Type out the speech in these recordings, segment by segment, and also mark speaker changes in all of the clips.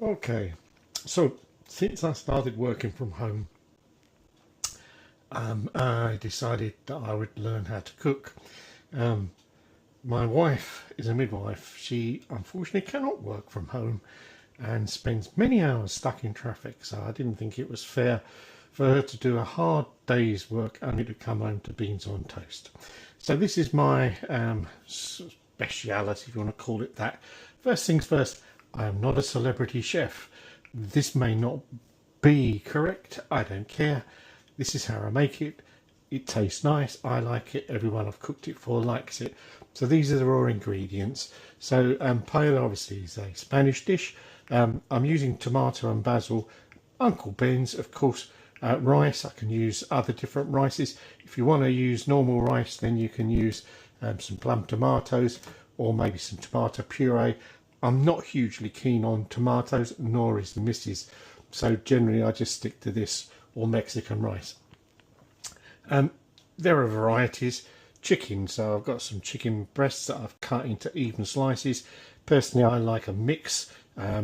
Speaker 1: Okay, so since I started working from home, I decided that I would learn how to cook. Um, my wife is a midwife. She unfortunately cannot work from home and spends many hours stuck in traffic, so I didn't think it was fair for her to do a hard day's work only to come home to beans on toast. So this is my speciality, if you want to call it that. First things first, I am not a celebrity chef. This may not be correct, I don't care. This is how I make it. It tastes nice, I like it, everyone I've cooked it for likes it. So these are the raw ingredients. So paella obviously is a Spanish dish. I'm using tomato and basil, Uncle Ben's, of course, rice. I can use other different rices. If you want to use normal rice, then you can use some plum tomatoes or maybe some tomato puree. I'm not hugely keen on tomatoes, nor is the missus. So generally I just stick to this or Mexican rice. There are varieties. Chicken, so I've got some chicken breasts that I've cut into even slices. Personally, I like a mix,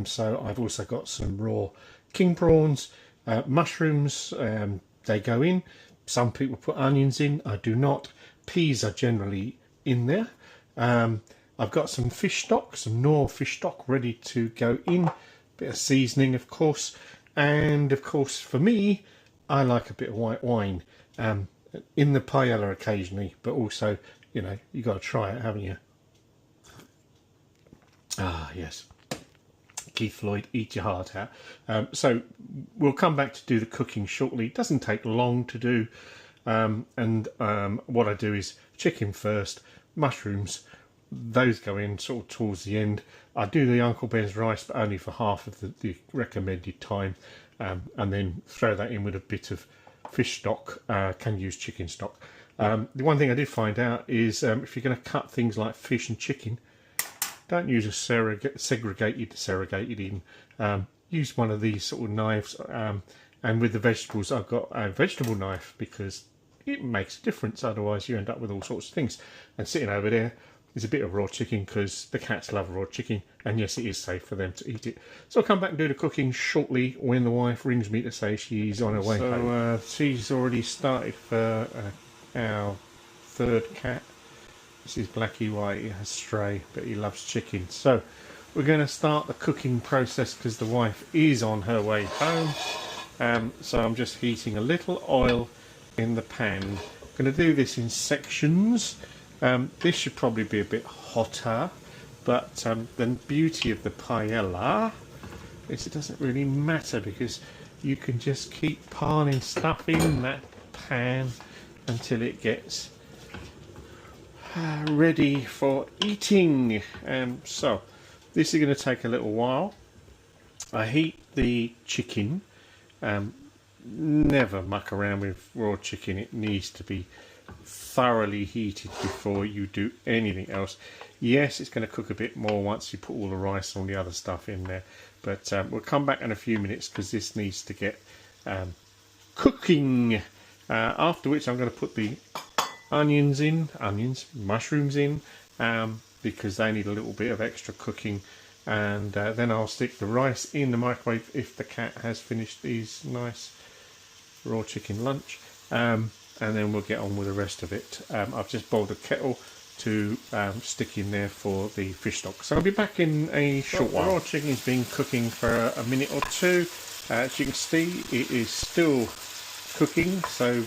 Speaker 1: so I've also got some raw king prawns, mushrooms, they go in. Some people put onions in, I do not. Peas are generally in there. I've got some fish stock, some Knorr fish stock ready to go in. Bit of seasoning, of course. And of course, for me, I like a bit of white wine. In the paella occasionally, but also, you know, you got to try it, haven't you? Ah, yes. Keith Floyd, eat your heart out. So we'll come back to do the cooking shortly. It doesn't take long to do. What I do is chicken first, mushrooms, those go in sort of towards the end. I do the Uncle Ben's rice, but only for half of the recommended time, and then throw that in with a bit of fish stock. Can use chicken stock. The one thing I did find out is if you're going to cut things like fish and chicken, don't use a segregated in. Use one of these sort of knives. And with the vegetables, I've got a vegetable knife because it makes a difference. Otherwise, you end up with all sorts of things. And sitting over there is a bit of raw chicken because the cats love raw chicken. And yes, it is safe for them to eat it. So I'll come back and do the cooking shortly when the wife rings me to say she's on her way home. So she's already started for our third cat. This is Blackie White. He has Stray, but he loves chicken. So we're going to start the cooking process because the wife is on her way home. So I'm just heating a little oil in the pan. I'm going to do this in sections. This should probably be a bit hotter, but the beauty of the paella is it doesn't really matter because you can just keep piling stuff in that pan until it gets ready for eating. So this is going to take a little while. I heat the chicken. Never muck around with raw chicken. It needs to be thoroughly heated before you do anything else. Yes, it's going to cook a bit more once you put all the rice and all the other stuff in there, but we'll come back in a few minutes because this needs to get cooking, after which I'm going to put the mushrooms in, because they need a little bit of extra cooking, and then I'll stick the rice in the microwave if the cat has finished his nice raw chicken lunch, and then we'll get on with the rest of it. I've just boiled a kettle to stick in there for the fish stock. So I'll be back in a short while. The raw chicken's been cooking for a minute or two. As you can see, it is still cooking, so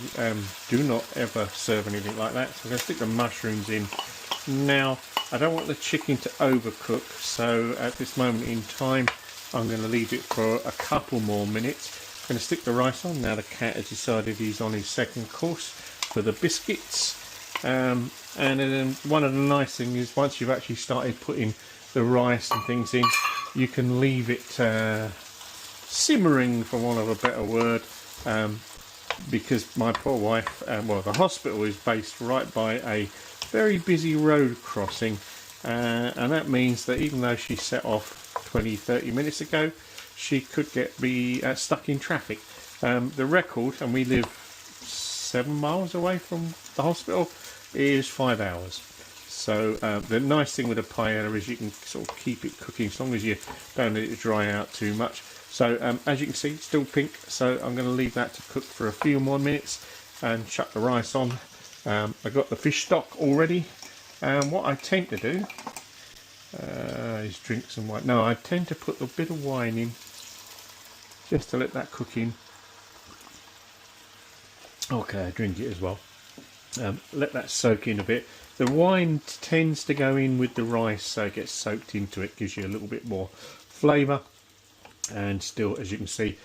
Speaker 1: do not ever serve anything like that. So I'm going to stick the mushrooms in now. I don't want the chicken to overcook, so at this moment in time I'm going to leave it for a couple more minutes. I'm going to stick the rice on. Now the cat has decided he's on his second course for the biscuits. And then one of the nice things is once you've actually started putting the rice and things in, you can leave it simmering, for want of a better word, because my poor wife, well, the hospital is based right by a very busy road crossing, and that means that even though she set off 20-30 minutes ago, she could be stuck in traffic. The record, and we live 7 miles away from the hospital, is 5 hours. So the nice thing with a paella is you can sort of keep it cooking as long as you don't let it dry out too much. So as you can see, still pink, so I'm going to leave that to cook for a few more minutes and chuck the rice on. I've got the fish stock already, and what I tend to do is drink some wine. No, I tend to put a bit of wine in just to let that cook in. Okay, I drink it as well. Let that soak in a bit. The wine tends to go in with the rice, so it gets soaked into it, gives you a little bit more flavour. And still, as you can see,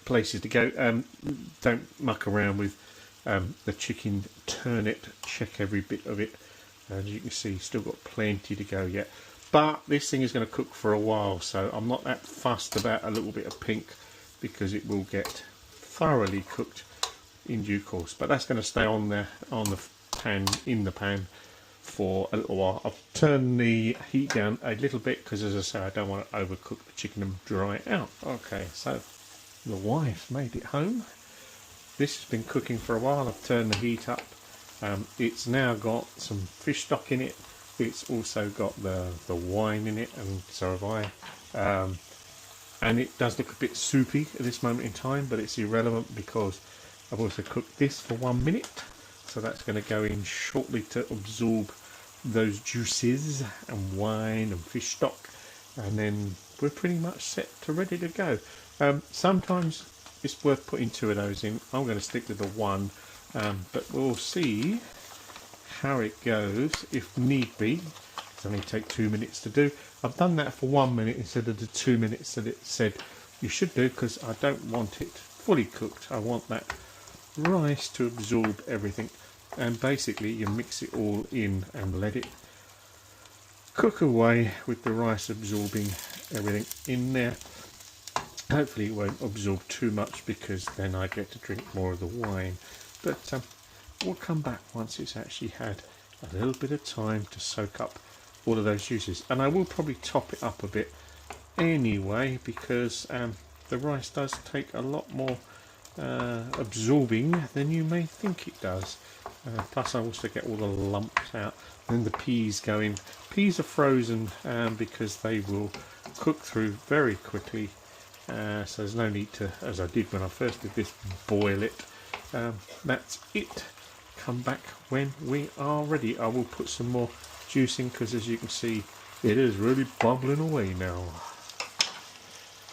Speaker 1: places to go. Don't muck around with the chicken, turn it, check every bit of it. As you can see, still got plenty to go yet. But this thing is going to cook for a while, so I'm not that fussed about a little bit of pink, because it will get thoroughly cooked in due course. But that's going to stay on there, on the pan, in the pan, for a little while. I've turned the heat down a little bit because, as I say, I don't want to overcook the chicken and dry it out. Okay, so the wife made it home. This has been cooking for a while. I've turned the heat up. It's now got some fish stock in it. It's also got the wine in it, and so have I. And it does look a bit soupy at this moment in time, but it's irrelevant because I've also cooked this for 1 minute. So that's going to go in shortly to absorb those juices and wine and fish stock, and then we're pretty much set to ready to go. Sometimes it's worth putting 2 of those in. I'm going to stick with the 1, but we'll see how it goes if need be. It's only take 2 minutes to do. I've done that for 1 minute instead of the 2 minutes that it said you should do, because I don't want it fully cooked. I want that rice to absorb everything, and basically you mix it all in and let it cook away with the rice absorbing everything in there. Hopefully it won't absorb too much, because then I get to drink more of the wine, but we'll come back once it's actually had a little bit of time to soak up all of those juices. And I will probably top it up a bit anyway, because the rice does take a lot more absorbing than you may think it does. Plus I also get all the lumps out. Then the peas go in. Peas are frozen because they will cook through very quickly, so there's no need to, as I did when I first did this, boil it. That's it. Come back when we are ready. I will put some more juice in, because as you can see, it is really bubbling away now.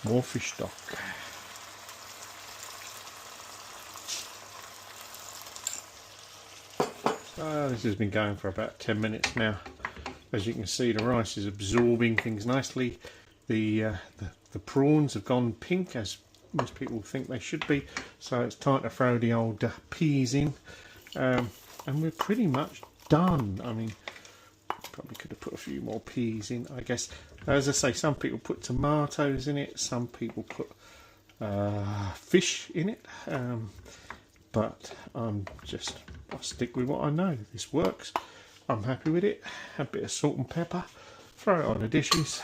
Speaker 1: More fish stock. This has been going for about 10 minutes now. As you can see, the rice is absorbing things nicely. The prawns have gone pink, as most people think they should be, so it's time to throw the old peas in, and we're pretty much done. I mean, probably could have put a few more peas in, I guess. As I say, some people put tomatoes in it, some people put fish in it, but I'll stick with what I know. This works. I'm happy with it. A bit of salt and pepper. Throw it on the dishes.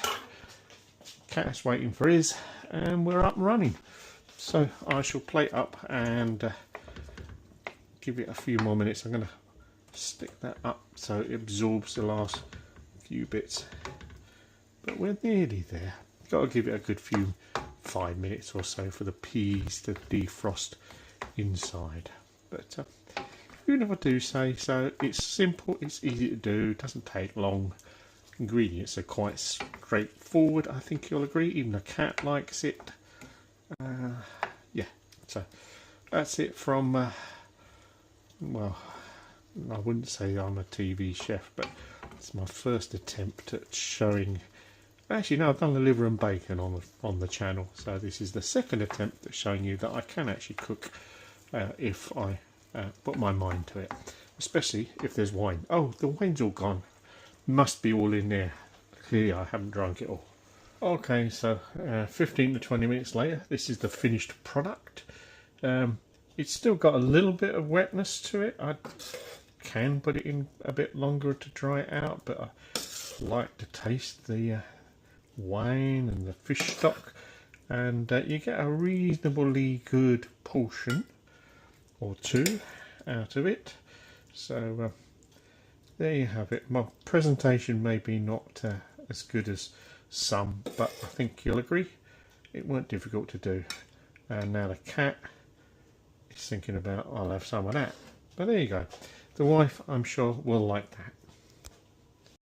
Speaker 1: Cat's waiting for his, and we're up and running. So I shall plate up and give it a few more minutes. I'm going to stick that up so it absorbs the last few bits. But we're nearly there. Got to give it a good 5 minutes or so for the peas to defrost inside. But even if I do say so, it's simple, it's easy to do, doesn't take long. Ingredients are quite straightforward, I think you'll agree. Even the cat likes it. Yeah, so that's it from, well, I wouldn't say I'm a TV chef, but it's my first attempt at showing. Actually, no, I've done the liver and bacon on the channel, so this is the second attempt at showing you that I can actually cook if I put my mind to it, especially if there's wine. Oh, the wine's all gone. Must be all in there. Clearly I haven't drunk it all. Okay, so 15 to 20 minutes later, this is the finished product. It's still got a little bit of wetness to it. I can put it in a bit longer to dry it out, but I like to taste the wine and the fish stock, and you get a reasonably good portion or 2 out of it. So there you have it. My presentation may be not as good as some, but I think you'll agree it weren't difficult to do. And now the cat is thinking about, I'll have some of that. But there you go. The wife, I'm sure, will like that.